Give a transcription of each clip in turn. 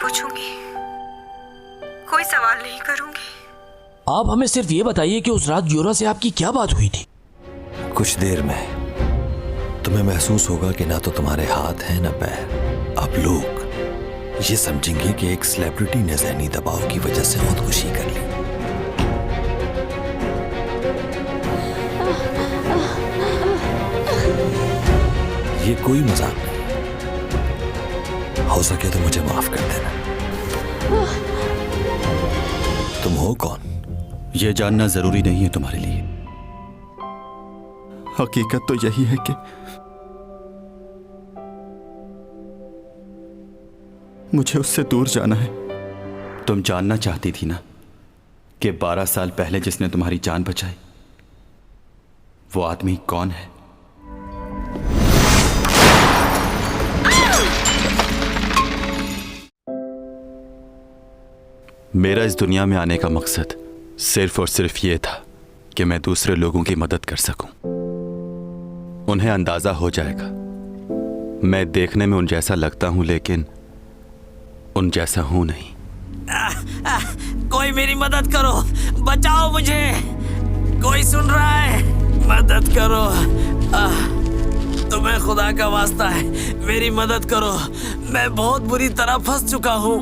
पूछूंगी, कोई सवाल नहीं करूंगी। आप हमें सिर्फ ये बताइए कि उस रात यूरा से आपकी क्या बात हुई थी? कुछ देर में तुम्हें महसूस होगा कि ना तो तुम्हारे हाथ हैं ना पैर। अब लोग ये समझेंगे कि एक सेलिब्रिटी ने ज़हनी दबाव की वजह से खुदकुशी कर ली। ये कोई मजाक नहीं। हो सके तो मुझे माफ कर देना। तुम हो कौन? यह जानना जरूरी नहीं है तुम्हारे लिए। हकीकत तो यही है कि मुझे उससे दूर जाना है। तुम जानना चाहती थी ना कि 12 साल पहले जिसने तुम्हारी जान बचाई वो आदमी कौन है? मेरा इस दुनिया में आने का मकसद सिर्फ और सिर्फ ये था कि मैं दूसरे लोगों की मदद कर सकूं। उन्हें अंदाजा हो जाएगा मैं देखने में उन जैसा लगता हूं लेकिन उन जैसा हूं नहीं। कोई मेरी मदद करो, बचाओ मुझे, कोई सुन रहा है? मदद करो, तुम्हें खुदा का वास्ता है, मेरी मदद करो, मैं बहुत बुरी तरह फंस चुका हूँ।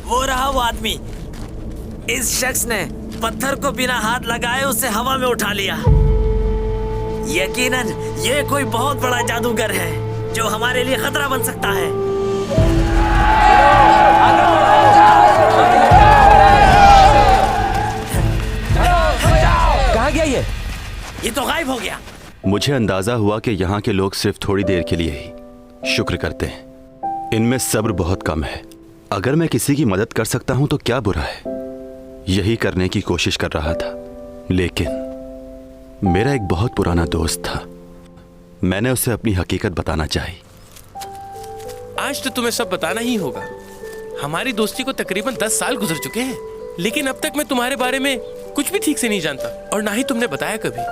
वो रहा वो आदमी। इस शख्स ने पत्थर को बिना हाथ लगाए उसे हवा में उठा लिया। यकीनन ये कोई बहुत बड़ा जादूगर है जो हमारे लिए खतरा बन सकता है। कहाँ गया ये तो गायब हो गया। मुझे अंदाजा हुआ कि यहाँ के लोग सिर्फ थोड़ी देर के लिए ही शुक्र करते हैं। इनमें सब्र बहुत कम है। अगर मैं किसी की मदद कर सकता हूं तो क्या बुरा है। यही करने की कोशिश कर रहा था लेकिन मेरा एक बहुत पुराना दोस्त था। मैंने उसे अपनी हकीकत बताना चाही। आज तो तुम्हें सब बताना ही होगा। हमारी दोस्ती को तकरीबन 10 साल गुजर चुके हैं लेकिन अब तक मैं तुम्हारे बारे में कुछ भी ठीक से नहीं जानता और ना ही तुमने बताया कभी।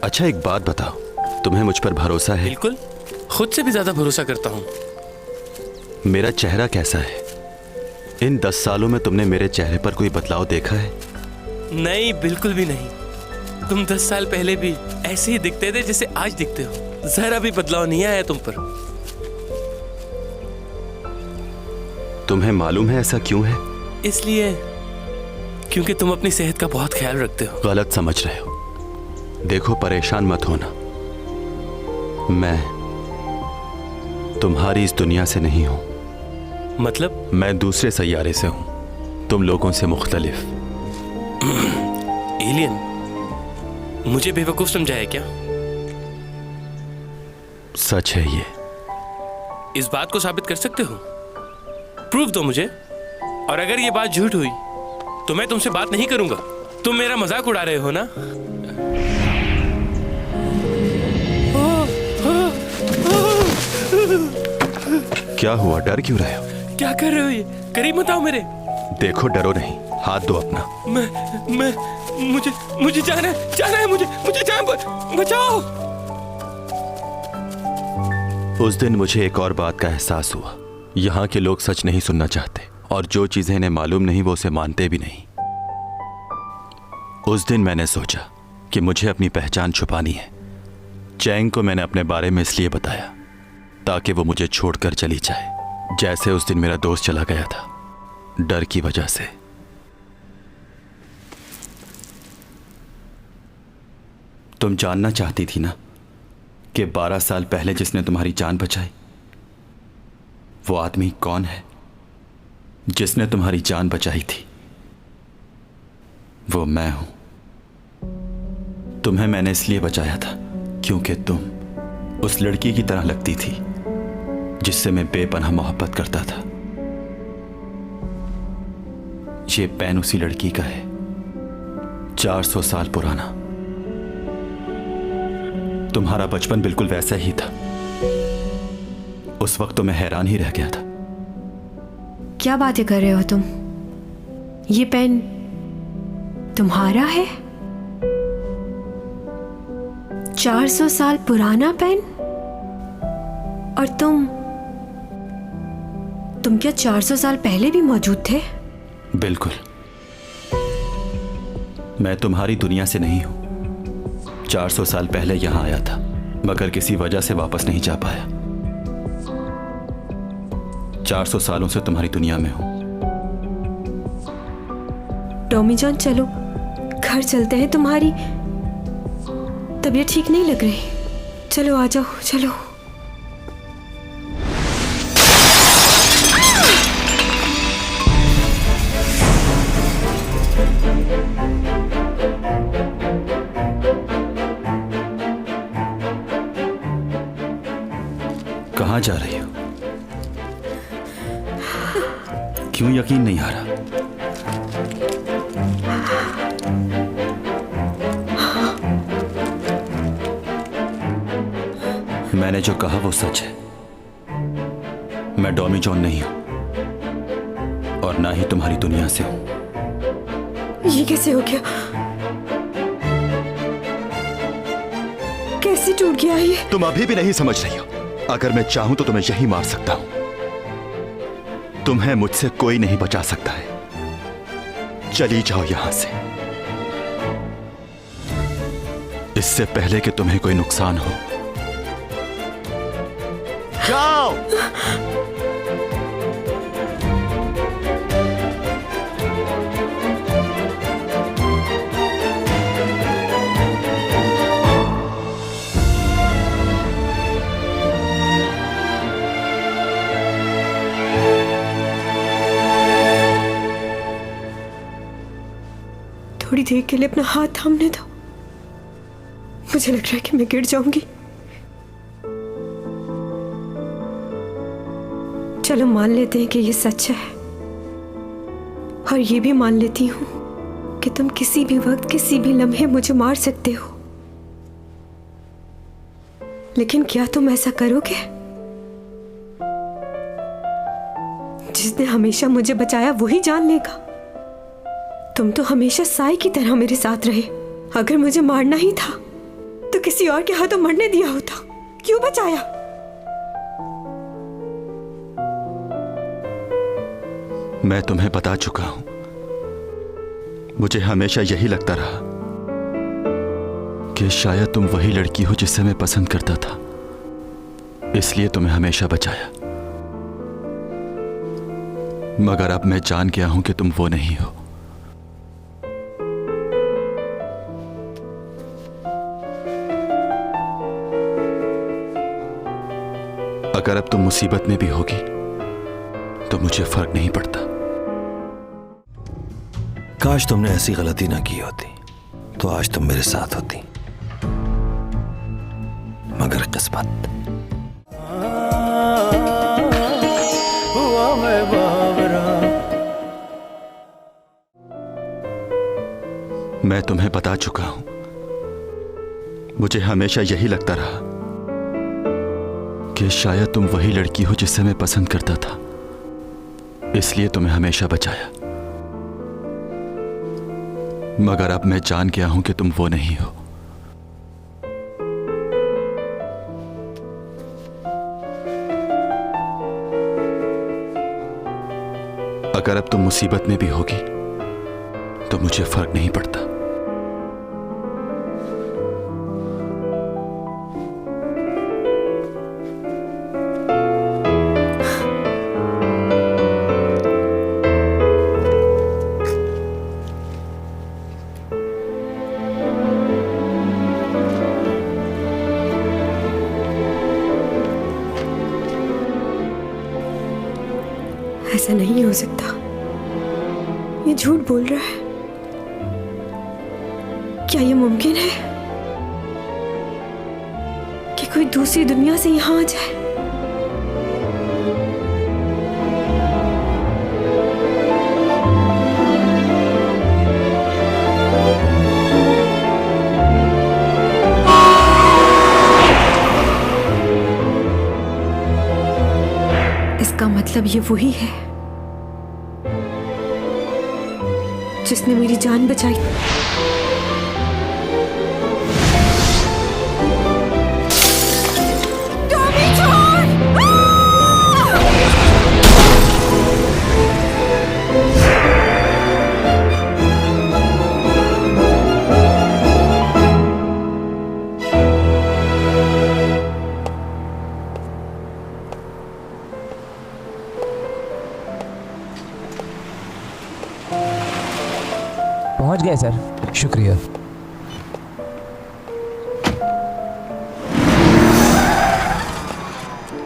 अच्छा एक बात बताओ, तुम्हें मुझ पर भरोसा है? बिल्कुल, खुद से भी ज्यादा भरोसा करता हूँ। मेरा चेहरा कैसा है? इन 10 सालों में तुमने मेरे चेहरे पर कोई बदलाव देखा है? नहीं, बिल्कुल भी नहीं। तुम 10 साल पहले भी ऐसे ही दिखते थे जैसे आज दिखते हो। जरा भी बदलाव नहीं आया तुम पर। तुम्हें मालूम है ऐसा क्यों है? इसलिए क्योंकि तुम अपनी सेहत का बहुत ख्याल रखते हो। गलत समझ रहे हो। देखो परेशान मत होना, मैं तुम्हारी इस दुनिया से नहीं हूं। मतलब? मैं दूसरे सैयारे से हूं, तुम लोगों से मुख्तलिफ। एलियन? मुझे बेवकूफ समझा है क्या? सच है ये। इस बात को साबित कर सकते हो? प्रूफ दो मुझे। और अगर ये बात झूठ हुई तो मैं तुमसे बात नहीं करूंगा। तुम मेरा मजाक उड़ा रहे हो ना? क्या हुआ, डर क्यों रहे हो? क्या कर रहे हो ये? करीब मत आओ मेरे। देखो डरो नहीं, हाथ दो अपना। मुझे जाना है, मुझे जान बचाओ। उस दिन मुझे एक और बात का एहसास हुआ। यहाँ के लोग सच नहीं सुनना चाहते और जो चीजें इन्हें मालूम नहीं वो उसे मानते भी नहीं। उस दिन मैंने सोचा कि मुझे अपनी पहचान छुपानी है। चैंग को मैंने अपने बारे में इसलिए बताया ताकि वो मुझे छोड़कर चली जाए, जैसे उस दिन मेरा दोस्त चला गया था, डर की वजह से। तुम जानना चाहती थी ना कि 12 साल पहले जिसने तुम्हारी जान बचाई वो आदमी कौन है? जिसने तुम्हारी जान बचाई थी वो मैं हूं। तुम्हें मैंने इसलिए बचाया था क्योंकि तुम उस लड़की की तरह लगती थी जिससे मैं बेपनाह मोहब्बत करता था। ये पेन उसी लड़की का है, 400 साल पुराना। तुम्हारा बचपन बिल्कुल वैसा ही था। उस वक्त तो मैं हैरान ही रह गया था। क्या बातें कर रहे हो तुम? ये पेन तुम्हारा है? 400 साल पुराना पेन? और तुम क्या 400 साल पहले भी मौजूद थे? बिल्कुल। मैं तुम्हारी दुनिया से नहीं हूं। 400 साल पहले यहां आया था, मगर किसी वजह से वापस नहीं जा पाया। 400 सालों से तुम्हारी दुनिया में हूं। टॉमी जॉन, चलो घर चलते हैं। तुम्हारी तबीयत ठीक नहीं लग रही। चलो आ जाओ, चलो। कहां जा रही हो? क्यों यकीन नहीं आ रहा? मैंने जो कहा वो सच है। मैं डॉमी जॉन नहीं हूं और ना ही तुम्हारी दुनिया से हूं। ये कैसे हो गया? कैसे टूट गया ये? तुम अभी भी नहीं समझ रही हो। अगर मैं चाहूं तो तुम्हें यही मार सकता हूं। तुम्हें मुझसे कोई नहीं बचा सकता है। चली जाओ यहां से, इससे पहले कि तुम्हें कोई नुकसान हो। जाओ। थोड़ी देर के लिए अपना हाथ थामने दो। मुझे लग रहा है कि मैं गिर जाऊंगी। चलो मान लेते हैं कि ये सच है, और ये भी मान लेती हूं कि तुम किसी भी वक्त किसी भी लम्हे मुझे मार सकते हो। लेकिन क्या तुम ऐसा करोगे? जिसने हमेशा मुझे बचाया वही जान लेगा। तुम तो हमेशा साई की तरह मेरे साथ रहे। अगर मुझे मारना ही था तो किसी और के हाथों मरने दिया होता। क्यों बचाया? मैं तुम्हें बता चुका हूं। मुझे हमेशा यही लगता रहा कि शायद तुम वही लड़की हो जिसे मैं पसंद करता था, इसलिए तुम्हें हमेशा बचाया। मगर अब मैं जान गया हूं कि तुम वो नहीं हो। अगर अब तुम मुसीबत में भी होगी तो मुझे फर्क नहीं पड़ता। काश तुमने ऐसी गलती ना की होती तो आज तुम मेरे साथ होती, मगर किस्मत। मैं तुम्हें बता चुका हूं। मुझे हमेशा यही लगता रहा कि शायद तुम वही लड़की हो जिसे मैं पसंद करता था, इसलिए तुम्हें हमेशा बचाया। मगर अब मैं जान गया हूं कि तुम वो नहीं हो। अगर अब तुम मुसीबत में भी होगी तो मुझे फर्क नहीं पड़ता। ऐसा नहीं हो सकता। ये झूठ बोल रहा है। क्या ये मुमकिन है कि कोई दूसरी दुनिया से यहां आ जाए? का मतलब ये वही है जिसने मेरी जान बचाई। टॉमी छोड़! पहुंच गए सर। शुक्रिया।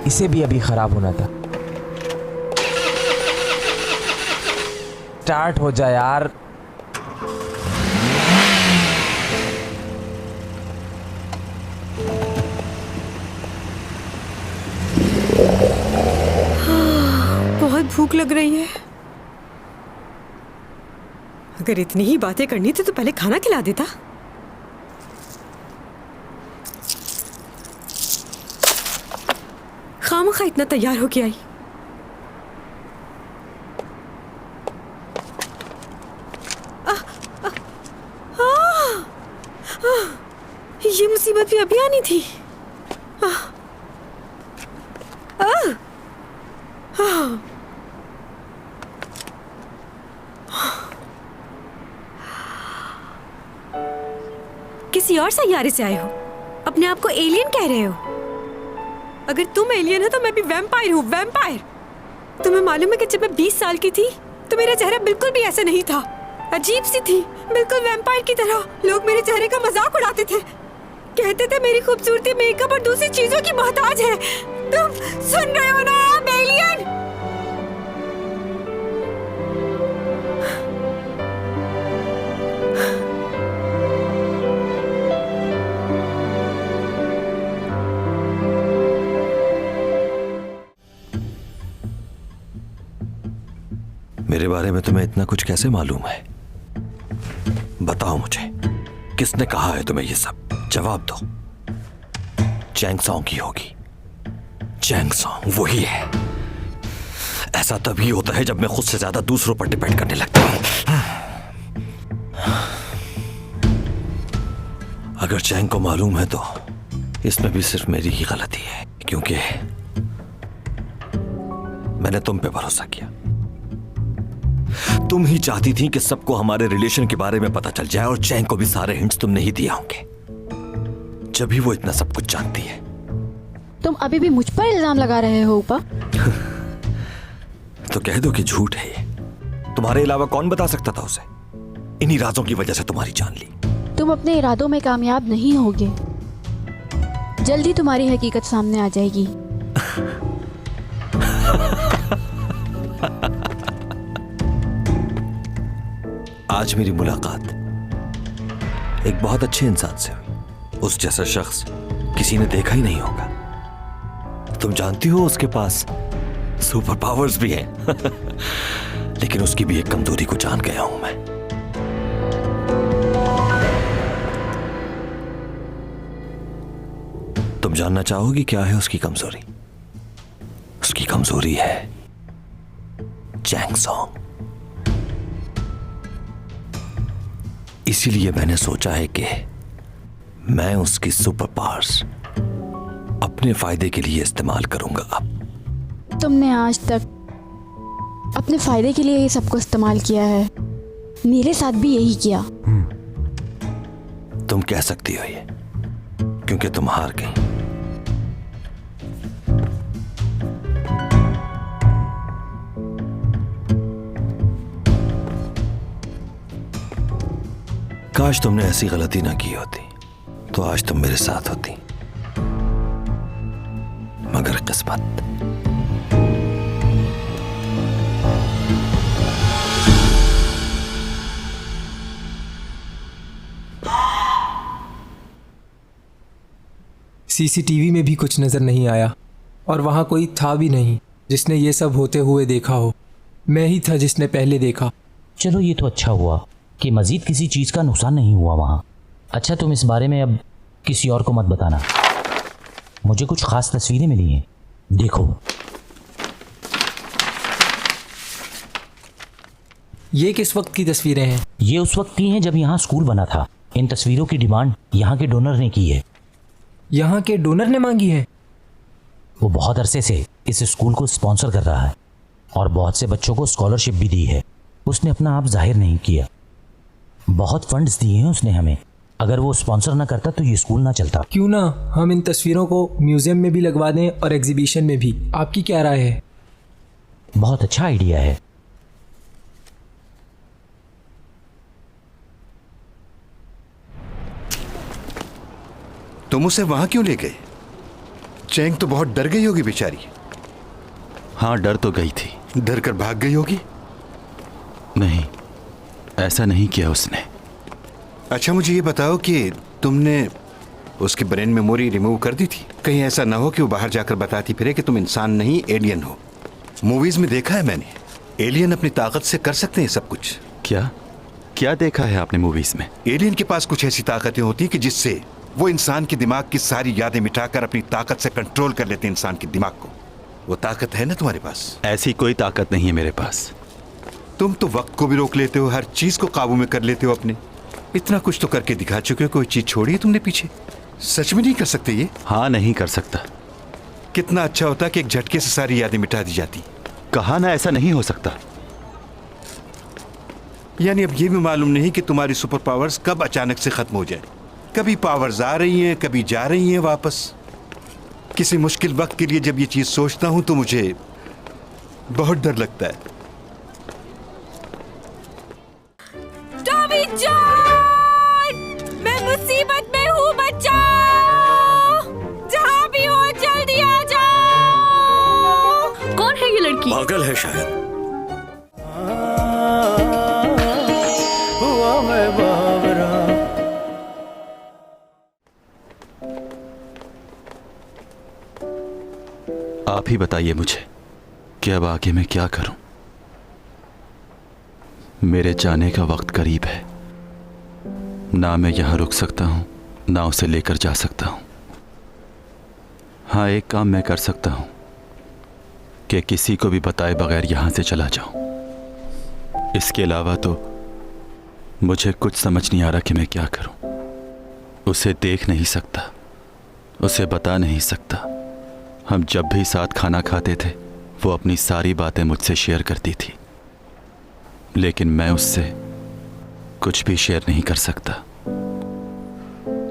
इसे भी अभी खराब होना था। स्टार्ट हो जा यार। बहुत भूख लग रही है। अगर इतनी ही बातें करनी थी तो पहले खाना खिला देता। खामखा इतना तैयार होके आई। ये मुसीबत भी अभी आनी थी। किसी और सैयारे से आए हो, अपने आप को एलियन कह रहे हो। अगर तुम एलियन हो तो मैं भी वैम्पायर हूँ, वैम्पायर। तुम्हें मालूम है कि जब मैं 20 साल की थी तो मेरा चेहरा बिल्कुल भी ऐसा नहीं था, अजीब सी थी, बिल्कुल वैम्पायर की तरह। लोग मेरे चेहरे का मजाक उड़ाते थे, कहते थे मेरी खूबसूरती मेकअप और दूसरी चीजों की मोहताज है। तुम सुन रहे हो ना आप एलियन? मेरे बारे में तुम्हें इतना कुछ कैसे मालूम है? बताओ मुझे, किसने कहा है तुम्हें ये सब? जवाब दो। चैंग सॉन्ग की होगी। चैंग सॉन्ग वही है। ऐसा तभी होता है जब मैं खुद से ज्यादा दूसरों पर डिपेंड करने लगता हूं। अगर चैंग को मालूम है तो इसमें भी सिर्फ मेरी ही गलती है, क्योंकि मैंने तुम पे भरोसा किया। तुम ही चाहती थी कि सबको हमारे रिलेशन के बारे में पता चल जाए, और चैंग को भी सारे हिंट्स तुमने ही दिया होंगे, जब भी वो इतना सब कुछ जानती है। तुम अभी भी मुझ पर इल्जाम लगा रहे हो उपा? तो कह दो कि झूठ है ये। तुम्हारे अलावा कौन बता सकता था उसे? इन्हीं राजों की वजह से तुम्हारी जान ली। तुम अपने इरादों में कामयाब नहीं होगे। जल्दी तुम्हारी हकीकत सामने आ जाएगी। आज मेरी मुलाकात एक बहुत अच्छे इंसान से हुई। उस जैसा शख्स किसी ने देखा ही नहीं होगा। तुम जानती हो उसके पास सुपर पावर्स भी हैं। लेकिन उसकी भी एक कमजोरी को जान गया हूं मैं। तुम जानना चाहोगी क्या है उसकी कमजोरी? उसकी कमजोरी है चैंग सॉन्ग। इसीलिए मैंने सोचा है कि मैं उसकी सुपर पावर्स अपने फायदे के लिए इस्तेमाल करूंगा। अब तुमने आज तक अपने फायदे के लिए ही सबको इस्तेमाल किया है। मेरे साथ भी यही किया। तुम कह सकती हो ये, क्योंकि तुम हार गई। काश तुमने ऐसी गलती ना की होती तो आज तुम मेरे साथ होती, मगर किस्मत। सीसीटीवी में भी कुछ नजर नहीं आया, और वहां कोई था भी नहीं जिसने ये सब होते हुए देखा हो। मैं ही था जिसने पहले देखा। चलो ये तो अच्छा हुआ कि मजीद किसी चीज़ का नुकसान नहीं हुआ वहाँ। अच्छा, तुम इस बारे में अब किसी और को मत बताना। मुझे कुछ ख़ास तस्वीरें मिली हैं, देखो। ये किस वक्त की तस्वीरें हैं? ये उस वक्त की हैं जब यहाँ स्कूल बना था। इन तस्वीरों की डिमांड यहाँ के डोनर ने की है। यहाँ के डोनर ने मांगी है? वो बहुत अरसे से इस स्कूल को स्पॉन्सर कर रहा है और बहुत से बच्चों को स्कॉलरशिप भी दी है। उसने अपना आप जाहिर नहीं किया। बहुत फंड्स दिए हैं उसने हमें। अगर वो स्पॉन्सर ना करता तो ये स्कूल ना चलता। क्यों ना हम इन तस्वीरों को म्यूजियम में भी लगवा दें और एग्जीबिशन में भी। आपकी क्या राय है? बहुत अच्छा आइडिया है। तुम उसे वहां क्यों ले गए? चैंग तो बहुत डर गई होगी बेचारी। हाँ, डर तो गई थी। डर कर भाग गई होगी। नहीं, ऐसा नहीं किया उसने। अच्छा, मुझे ये बताओ कि तुमने उसकी ब्रेन मेमोरी रिमूव कर दी थी? कहीं ऐसा ना हो कि वो बाहर जाकर बताती फिरे कि तुम इंसान नहीं एलियन हो। मूवीज में देखा है मैंने, एलियन अपनी ताकत से कर सकते हैं सब कुछ। क्या क्या देखा है आपने मूवीज में? एलियन के पास कुछ ऐसी ताकतें होती हैं कि जिससे वो इंसान के दिमाग की सारी यादें मिटाकर अपनी ताकत से कंट्रोल कर लेते हैं इंसान के दिमाग को। वो ताकत है ना तुम्हारे पास? ऐसी कोई ताकत नहीं है मेरे पास। तुम तो वक्त को भी रोक लेते हो, हर चीज को काबू में कर लेते हो अपने। इतना कुछ तो करके दिखा चुके हो, कोई चीज छोड़ी है तुमने पीछे? सच में नहीं कर सकते ये? हाँ, नहीं कर सकता। कितना अच्छा होता कि एक झटके से सारी यादें मिटा दी जाती। कहा ना ऐसा नहीं हो सकता। यानी अब ये भी मालूम नहीं कि तुम्हारी सुपर पावर्स कब अचानक से खत्म हो जाए। कभी पावर्स आ रही हैं, कभी जा रही हैं वापस। किसी मुश्किल वक्त के लिए जब ये चीज सोचता हूं तो मुझे बहुत डर लगता है। टॉमी जॉन, मैं मुसीबत में हूँ, बचाओ। जहाँ भी हो जल्दी आ जाओ। कौन है ये लड़की? पागल है शायद। आप ही बताइए मुझे कि अब आगे मैं क्या करूं। मेरे जाने का वक्त करीब है। ना मैं यहां रुक सकता हूं, ना उसे लेकर जा सकता हूं। हाँ, एक काम मैं कर सकता हूं कि किसी को भी बताए बगैर यहां से चला जाऊं। इसके अलावा तो मुझे कुछ समझ नहीं आ रहा कि मैं क्या करूं। उसे देख नहीं सकता, उसे बता नहीं सकता। हम जब भी साथ खाना खाते थे वो अपनी सारी बातें मुझसे शेयर करती थी, लेकिन मैं उससे कुछ भी शेयर नहीं कर सकता।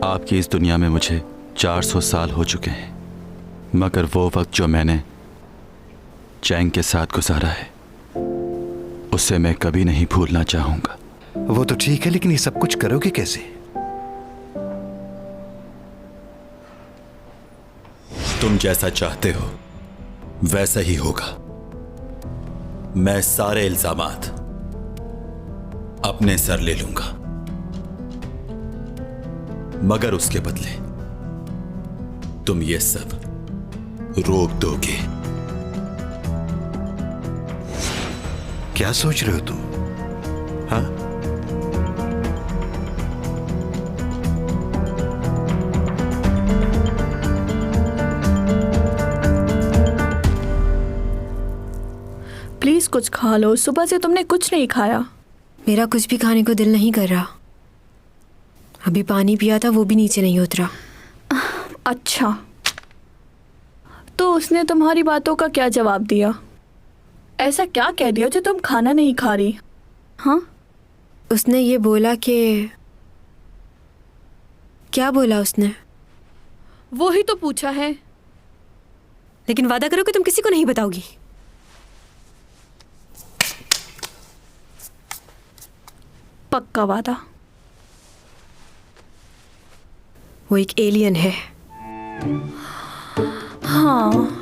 आपकी इस दुनिया में मुझे 400 साल हो चुके हैं, मगर वो वक्त जो मैंने चैंग के साथ गुजारा है उसे मैं कभी नहीं भूलना चाहूंगा। वो तो ठीक है, लेकिन ये सब कुछ करोगे कैसे? तुम जैसा चाहते हो वैसा ही होगा। मैं सारे इल्जामात अपने सर ले लूंगा, मगर उसके बदले तुम ये सब रोक दोगे। क्या सोच रहे हो तुम? हाँ, प्लीज कुछ खा लो। सुबह से तुमने कुछ नहीं खाया। मेरा कुछ भी खाने को दिल नहीं कर रहा। अभी पानी पिया था, वो भी नीचे नहीं उतरा। अच्छा, तो उसने तुम्हारी बातों का क्या जवाब दिया? ऐसा क्या कह दिया जो तुम खाना नहीं खा रही? हाँ, उसने ये बोला कि... क्या बोला उसने? वो ही तो पूछा है। लेकिन वादा करो कि तुम किसी को नहीं बताओगी। पक्का वादा। वो एक एलियन है। हाँ।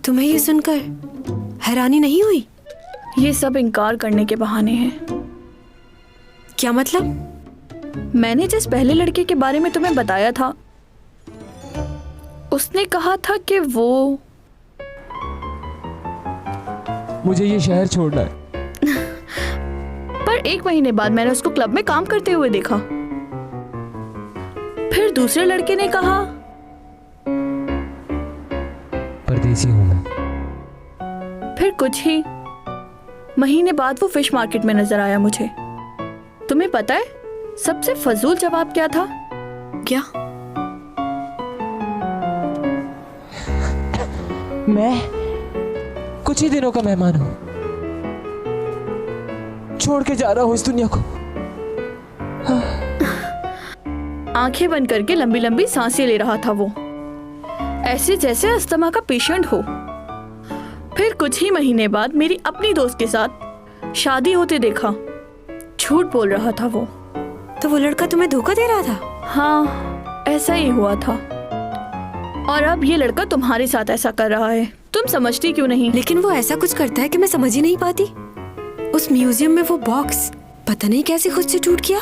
तुम्हें ये सुनकर हैरानी नहीं हुई? ये सब इनकार करने के बहाने हैं। क्या मतलब? मैंने जिस पहले लड़के के बारे में तुम्हें बताया था, उसने कहा था कि वो... मुझे ये शहर छोड़ना है। पर 1 महीने बाद मैंने उसको क्लब में काम करते हुए देखा। फिर दूसरे लड़के ने कहा, परदेसी हूं मैं। फिर कुछ ही महीने बाद वो फिश मार्केट में नजर आया मुझे। तुम्हें पता है सबसे फजूल जवाब क्या था? क्या? मैं कुछ ही दिनों का मेहमान हूं, छोड़ के जा रहा हूं इस दुनिया को। आंखें बंद करके लंबी लंबी सांसें ले रहा था वो, ऐसे जैसे अस्थमा का पेशेंट हो। फिर कुछ ही महीने बाद मेरी अपनी दोस्त के साथ शादी होते देखा। झूठ बोल रहा था वो। तो वो लड़का तुम्हें धोखा दे रहा था? हाँ, ऐसा ही हुआ था। और अब ये लड़का तुम्हारे साथ ऐसा कर रहा है। तुम समझती क्यों नहीं? लेकिन वो ऐसा कुछ करता है कि मैं समझ ही नहीं पाती। उस म्यूजियम में वो बॉक्स पता नहीं कैसे खुद से टूट गया।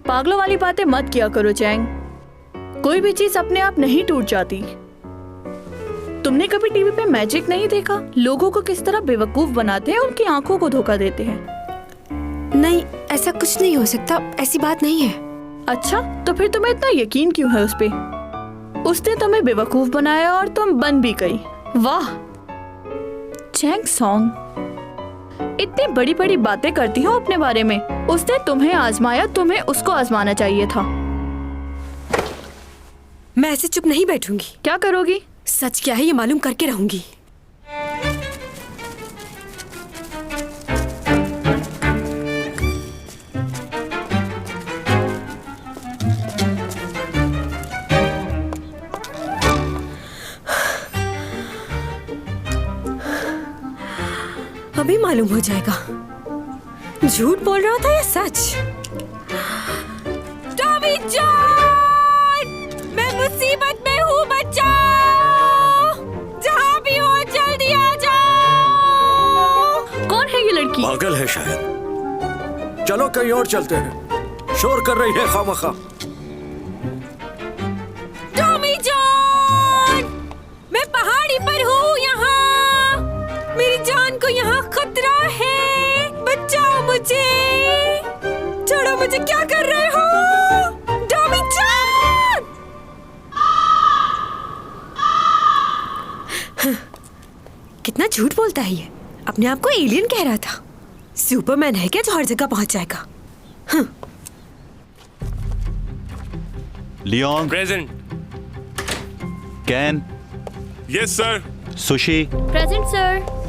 पागलों वाली बातें मत किया करो चैंग। कोई भी चीज अपने आप नहीं टूट जाती। तुमने कभी टीवी पे मैजिक नहीं देखा? लोगों को किस तरह बेवकूफ बनाते हैं, उनकी आंखों को धोखा देते हैं। नहीं, ऐसा कुछ नहीं हो सकता, ऐसी बात नहीं है। अच्छा, तो फिर तुम्हें इतना यकीन क्यों है उस पे? उसने तुम्हें बेवकूफ बनाया और तुम बन भी गई। वाह चैंग सॉन्ग, इतनी बड़ी बड़ी बातें करती हो अपने बारे में। उसने तुम्हें आजमाया, तुम्हें उसको आजमाना चाहिए था। मैं ऐसे चुप नहीं बैठूंगी। क्या करोगी? सच क्या है ये मालूम करके रहूंगी। अभी मालूम हो जाएगा झूठ बोल रहा था या सच। टॉमी जॉन, मैं मुसीबत में हूँ, बचाओ। जहाँ भी हो जल्दी आ जाओ। कौन है ये लड़की? पागल है शायद। चलो कहीं और चलते हैं, शोर कर रही है खामखा। टॉमी जॉन, मैं पहाड़ी पर हूँ यहाँ। मेरी जान को यहाँ खतरा है, बचाओ मुझे। छोड़ो मुझे, क्या कर रहे हो? Tommy John! कितना झूठ बोलता है ये। अपने आप को एलियन कह रहा था। सुपरमैन है क्या जो हर जगह पहुंच जाएगा? Leon present. कैन, yes sir. Sushi present sir.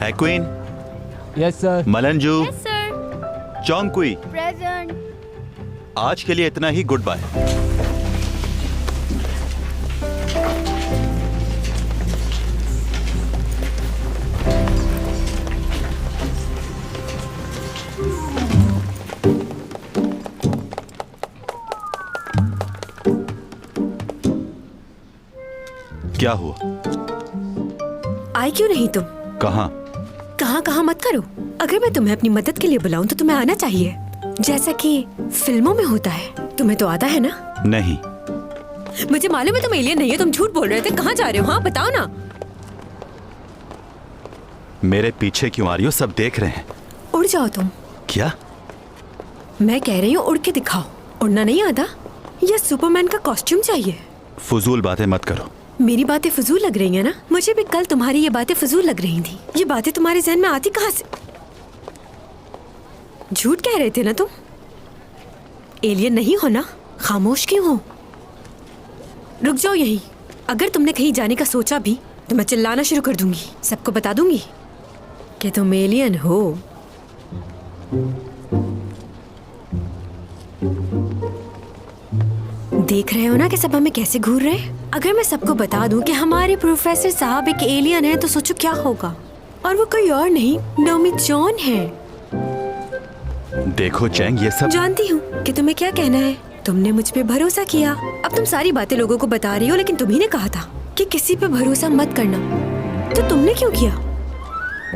एक्विन, यस सर। मलंजू, सर। चौंगकुई, प्रेजेंट। आज के लिए इतना ही। Good bye. क्या हुआ? आए क्यों नहीं तुम? कहाँ? कहाँ मत करो। अगर मैं तुम्हें अपनी मदद के लिए बुलाऊं तो तुम्हें आना चाहिए, जैसा कि फिल्मों में होता है। तुम्हें तो आता है ना? नहीं। मुझे मालूम है तुम एलियन नहीं हो, तुम झूठ बोल रहे थे। कहाँ जा रहे हो? हाँ बताओ ना। मेरे पीछे क्यों आ रही हो? सब देख रहे हैं। उड़ जाओ तुम। क्या? मैं कह रही हूँ उड़ के दिखाओ। उड़ना नहीं आता या सुपरमैन का कॉस्ट्यूम चाहिए? फजूल बातें मत करो। मेरी बातें फजूल लग रही हैं ना? मुझे भी कल तुम्हारी ये बातें फजूल लग रही थी। ये बातें तुम्हारे जहन में आती कहाँ से? झूठ कह रहे थे ना तुम? एलियन नहीं हो ना? खामोश क्यों हो? रुक जाओ यहीं। अगर तुमने कहीं जाने का सोचा भी तो मैं चिल्लाना शुरू कर दूंगी। सबको बता दूंगी कि तुम एलियन हो। देख रहे हो ना कि सब हमें कैसे घूर रहे हैं? अगर मैं सबको बता दूं कि हमारे प्रोफेसर साहब एक एलियन है तो सोचो क्या होगा। और वो कोई और नहीं, टॉमी जॉन है। देखो चैंग, ये सब जानती हूँ कि तुम्हें क्या कहना है। तुमने मुझ पे भरोसा किया। अब तुम सारी बातें लोगों को बता रही हो, लेकिन तुम्ही ने कहा था कि किसी पे भरोसा मत करना। तो तुमने क्यों किया?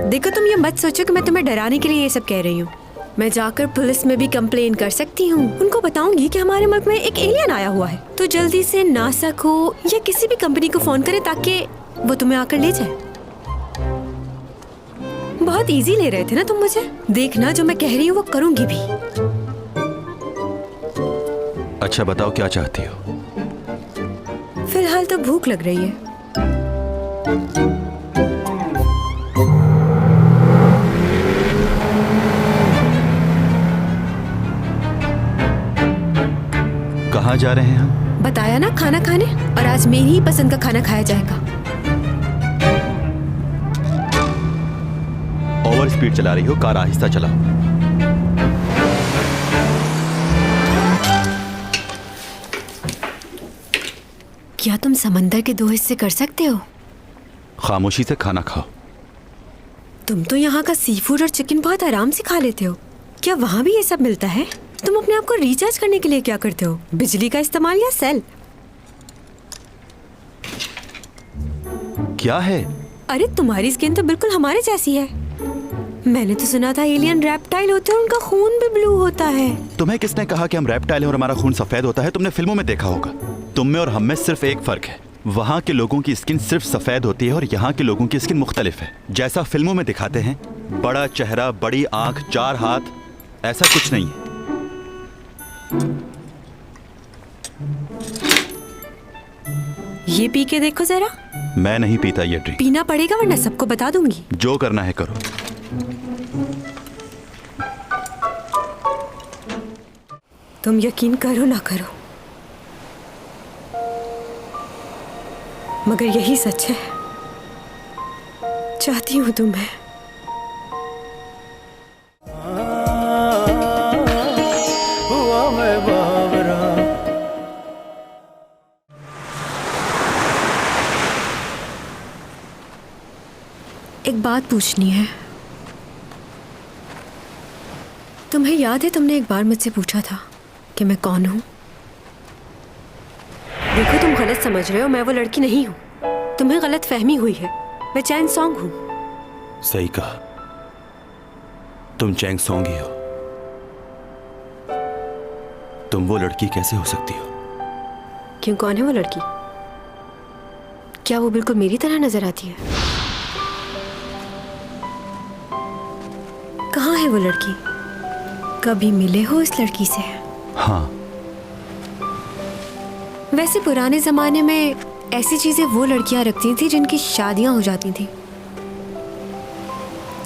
देखो, तुम ये मत सोचो कि मैं तुम्हें डराने के लिए ये सब कह रही हूँ। मैं जाकर पुलिस में भी कंप्लेन कर सकती हूँ। उनको बताऊंगी कि हमारे मुल्क में एक एलियन आया हुआ है। तो जल्दी से नासा को या किसी भी कंपनी को फोन करे ताकि वो तुम्हें आकर ले जाए। बहुत इजी ले रहे थे ना तुम मुझे। देखना, जो मैं कह रही हूँ वो करूंगी भी। अच्छा बताओ क्या चाहती हो? फिलहाल तो भूख लग रही है। कहाँ जा रहे हैं हम? बताया ना, खाना खाने, और आज मेरी ही पसंद का खाना खाया जाएगा। ओवर स्पीड चला रही हो, कार आहिस्ता चलाओ। क्या तुम समंदर के 2 हिस्से कर सकते हो? खामोशी से खाना खाओ। तुम तो यहाँ का सी फूड और चिकन बहुत आराम से खा लेते हो। क्या वहाँ भी ये सब मिलता है? तुम अपने आप को रिचार्ज करने के लिए क्या करते हो? बिजली का इस्तेमाल या सेल? क्या है? अरे तुम्हारी स्किन तो बिल्कुल हमारे जैसी है। मैंने तो सुना था एलियन रेप्टाइल होते हैं, उनका खून भी ब्लू होता है। तुम्हें किसने कहा कि हम रेप्टाइल हैं और हमारा खून सफेद होता है? तुमने फिल्मों में देखा होगा। तुम में और हम में सिर्फ एक फर्क है, वहाँ के लोगों की स्किन सिर्फ सफेद होती है और यहाँ के लोगों की स्किन मुख्तलिफ है। जैसा फिल्मों में दिखाते हैं, बड़ा चेहरा, बड़ी आंख, 4 हाथ, ऐसा कुछ नहीं है। ये पी के देखो जरा। मैं नहीं पीता ये ड्रिंक। पीना पड़ेगा वरना सबको बता दूंगी। जो करना है करो। तुम यकीन करो ना करो, मगर यही सच है। चाहती हूं तुम्हें। एक बात पूछनी है। तुम्हें याद है तुमने एक बार मुझसे पूछा था कि मैं कौन हूं? देखो तुम गलत समझ रहे हो, मैं वो लड़की नहीं हूं। तुम्हें गलत फहमी हुई है। मैं चैंग सॉन्ग हूं। सही कहा, तुम चैंग सॉन्ग ही हो। तुम वो लड़की कैसे हो सकती हो? क्यों, कौन है वो लड़की? क्या वो बिल्कुल मेरी तरह नजर आती है? कहाँ है वो लड़की? कभी मिले हो इस लड़की से? हाँ। वैसे पुराने जमाने में ऐसी चीजें वो लड़कियां रखती थी जिनकी शादियां हो जाती थी।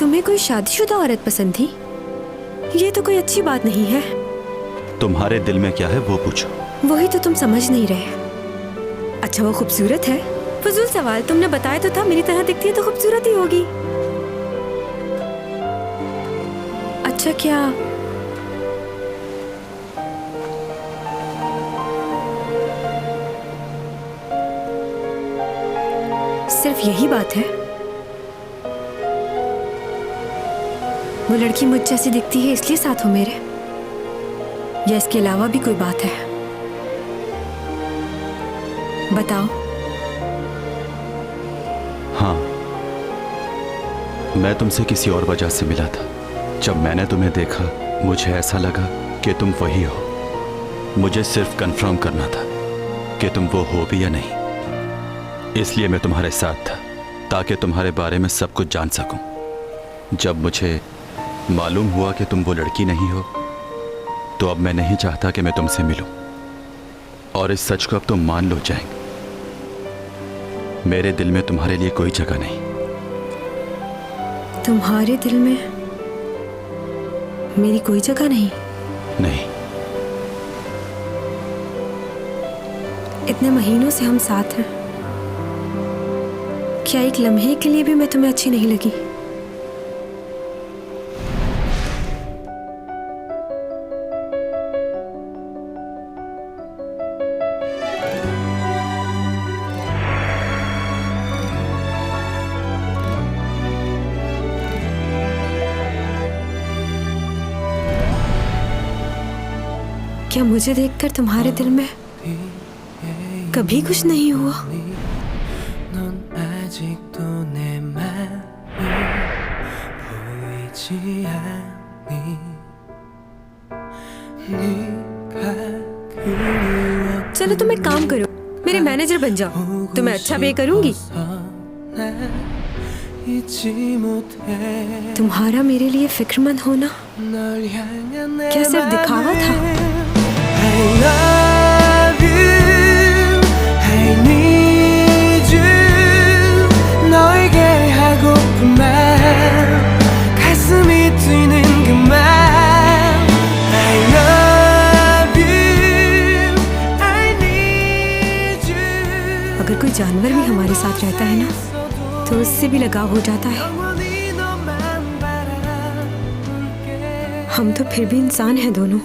तुम्हें कोई शादीशुदा औरत पसंद थी? ये तो कोई अच्छी बात नहीं है। तुम्हारे दिल में क्या है वो पूछो। वही तो तुम समझ नहीं रहे। अच्छा वो खूबसूरत है? फजूल सवाल, तुमने बताया तो था मेरी तरह दिखती है तो खूबसूरत ही होगी। अच्छा क्या सिर्फ यही बात है? वो लड़की मुझ जैसी दिखती है इसलिए साथ हो मेरे, या इसके अलावा भी कोई बात है? बताओ। हाँ, मैं तुमसे किसी और वजह से मिला था। जब मैंने तुम्हें देखा मुझे ऐसा लगा कि तुम वही हो। मुझे सिर्फ कंफर्म करना था कि तुम वो हो भी या नहीं। इसलिए मैं तुम्हारे साथ था ताकि तुम्हारे बारे में सब कुछ जान सकूं। जब मुझे मालूम हुआ कि तुम वो लड़की नहीं हो तो अब मैं नहीं चाहता कि मैं तुमसे मिलूं। और इस सच को अब तुम मान लो चैंग, मेरे दिल में तुम्हारे लिए कोई जगह नहीं। तुम्हारे दिल में मेरी कोई जगह नहीं? नहीं। इतने महीनों से हम साथ हैं, क्या एक लम्हे के लिए भी मैं तुम्हें अच्छी नहीं लगी? क्या मुझे देखकर तुम्हारे दिल में कभी कुछ नहीं हुआ? चलो तुम एक काम करो, मेरे मैनेजर बन जाओ, तुम्हें अच्छा पे करूंगी। तुम्हारा मेरे लिए फिक्रमंद होना क्या सिर्फ दिखावा था? साथ रहता है ना, तो उससे भी लगाव हो जाता है। हम तो फिर भी इंसान हैं दोनों।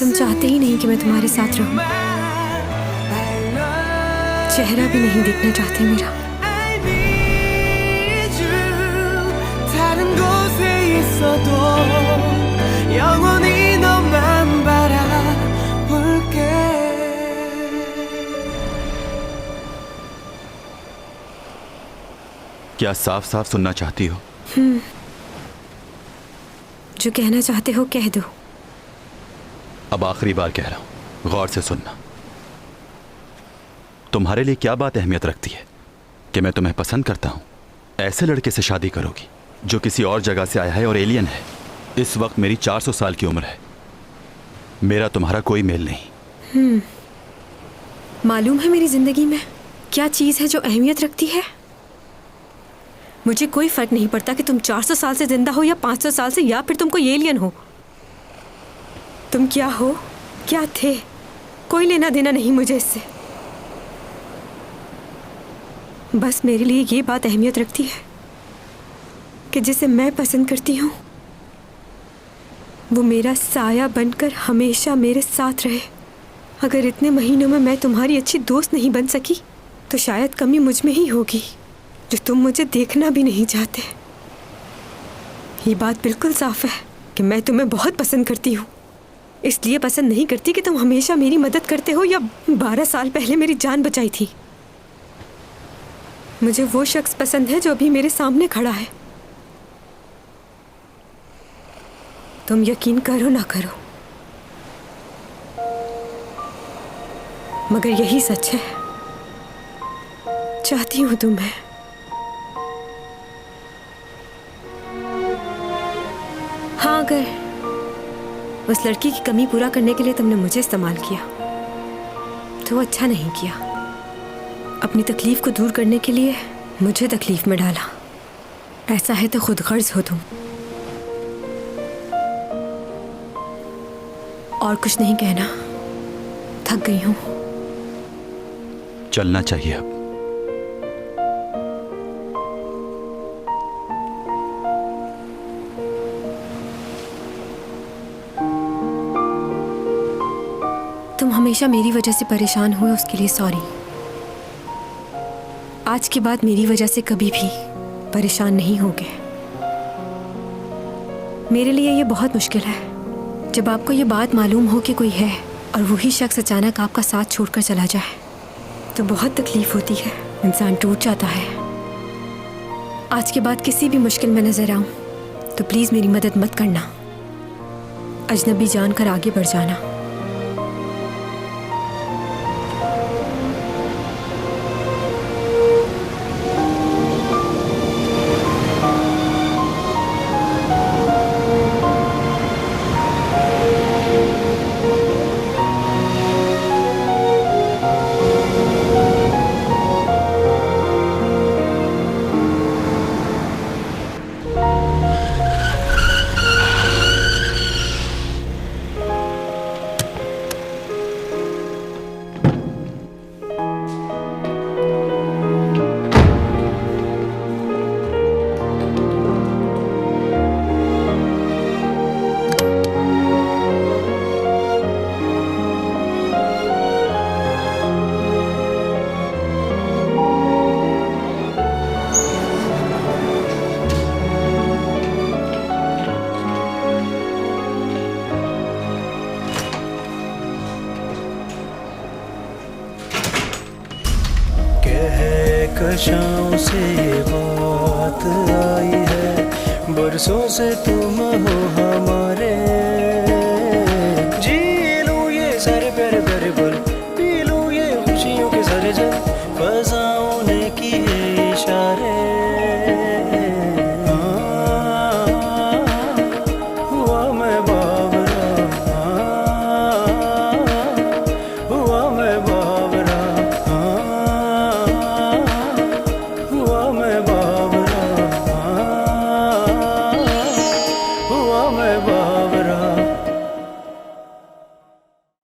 तुम चाहते ही नहीं कि मैं तुम्हारे साथ रहूं, चेहरा भी नहीं देखना चाहते मेरा। क्या साफ साफ सुनना चाहती हो? जो कहना चाहते हो कह दो। अब आखिरी बार कह रहा हूं, गौर से सुनना। तुम्हारे लिए क्या बात अहमियत रखती है कि मैं तुम्हें पसंद करता हूं? ऐसे लड़के से शादी करोगी जो किसी और जगह से आया है और एलियन है। इस वक्त मेरी 400 साल की उम्र है, मेरा तुम्हारा कोई मेल नहीं। मालूम है मेरी जिंदगी में क्या चीज है जो अहमियत रखती है? मुझे कोई फर्क नहीं पड़ता कि तुम 400 साल से जिंदा हो या 500 साल से, या फिर तुम कोई एलियन हो। तुम क्या हो, क्या थे, कोई लेना देना नहीं मुझे इससे। बस मेरे लिए ये बात अहमियत रखती है कि जिसे मैं पसंद करती हूँ वो मेरा साया बनकर हमेशा मेरे साथ रहे। अगर इतने महीनों में मैं तुम्हारी अच्छी दोस्त नहीं बन सकी तो शायद कमी मुझ में ही होगी, जो तुम मुझे देखना भी नहीं चाहते। ये बात बिल्कुल साफ है कि मैं तुम्हें बहुत पसंद करती हूँ। इसलिए पसंद नहीं करती कि तुम हमेशा मेरी मदद करते हो या 12 साल पहले मेरी जान बचाई थी। मुझे वो शख्स पसंद है जो अभी मेरे सामने खड़ा है। तुम यकीन करो ना करो, मगर यही सच है। चाहती हूँ तुम्हें। हाँ, अगर उस लड़की की कमी पूरा करने के लिए तुमने मुझे इस्तेमाल किया तो वो अच्छा नहीं किया। अपनी तकलीफ को दूर करने के लिए मुझे तकलीफ में डाला। ऐसा है तो खुद गर्ज हो तुम। और कुछ नहीं कहना, थक गई हूं। चलना चाहिए अब। तुम हमेशा मेरी वजह से परेशान हुए, उसके लिए सॉरी। आज के बाद मेरी वजह से कभी भी परेशान नहीं होगे। मेरे लिए ये बहुत मुश्किल है जब आपको ये बात मालूम हो कि कोई है और वही शख्स अचानक आपका साथ छोड़कर चला जाए, तो बहुत तकलीफ होती है, इंसान टूट जाता है। आज के बाद किसी भी मुश्किल में नजर आऊं तो प्लीज मेरी मदद मत करना, अजनबी जानकर आगे बढ़ जाना। कशाओं से बात आई है, बरसों से तुम हो हमारे।